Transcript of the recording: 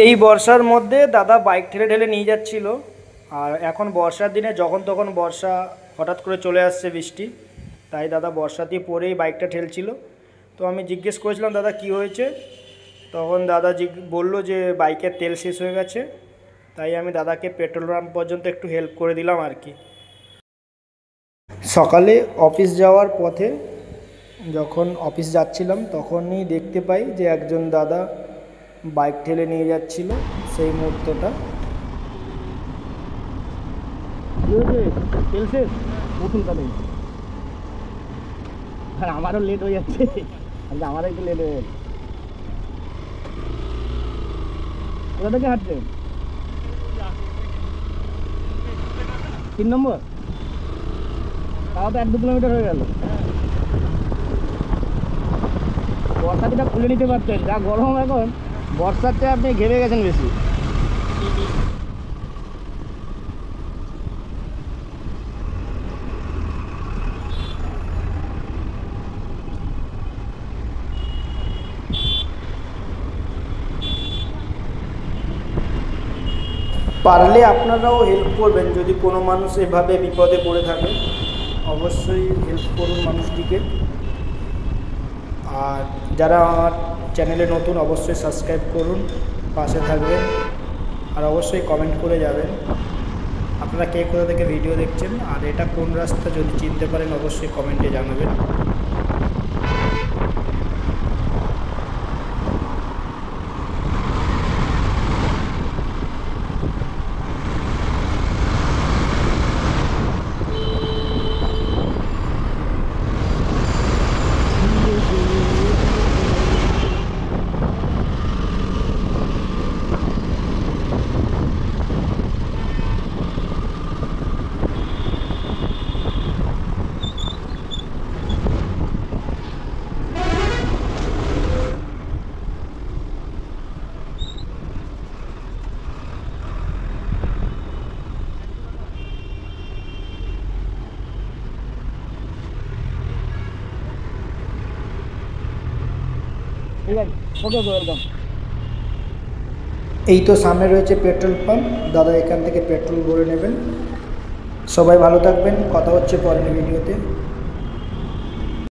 এই বর্ষার মধ্যে দাদা বাইক ঠেলে ঠেলে নিয়ে যাচ্ছিল। আর এখন বর্ষার দিনে যখন তখন বর্ষা হঠাৎ করে চলে আসছে বৃষ্টি, তাই দাদা বর্ষাতেই পরেই বাইকটা ঠেলছিল। তো আমি জিজ্ঞেস করেছিলাম দাদা কি হয়েছে, তখন দাদা বলল যে বাইকের তেল শেষ হয়ে গেছে। তাই আমি দাদাকে পেট্রোল পাম্প পর্যন্ত একটু হেল্প করে দিলাম আর কি। সকালে অফিস যাওয়ার পথে যখন অফিস যাচ্ছিলাম তখনই দেখতে পাই যে একজন দাদা বাইক ঠেলে নিয়ে যাচ্ছিল। সেই মুহূর্তটা তেল শেষ উঠুন তাহলে, আর আমারও লেট হয়ে যাচ্ছে, আমারও একটু লেট হয়ে যাচ্ছে। কোথা থেকে হাঁটছেন? 3 নম্বর, তাও তো 1-2 কিলোমিটার হয়ে গেল। বর্ষাটা খুলে নিতে পারতেন, যা গরম এখন বর্ষাতে আপনি ঘেমে গেছেন বেশি। পারলে আপনারাও হেল্প করবেন, যদি কোনো মানুষ এভাবে বিপদে পড়ে থাকে অবশ্যই হেল্প করুন মানুষটিকে। আর যারা আমার চ্যানেলে নতুন অবশ্যই সাবস্ক্রাইব করুন, পাশে থাকবেন, আর অবশ্যই কমেন্ট করে যাবেন আপনারা কে কোথা থেকে ভিডিও দেখছেন, আর এটা কোন রাস্তা যদি চিনতে পারেন অবশ্যই কমেন্টে জানাবেন। এই তো সামনে রয়েছে পেট্রোল পাম্প, দাদা এখান থেকে পেট্রোল ভরে নেবেন। সবাই ভালো থাকবেন, কথা হচ্ছে পরের ভিডিওতে।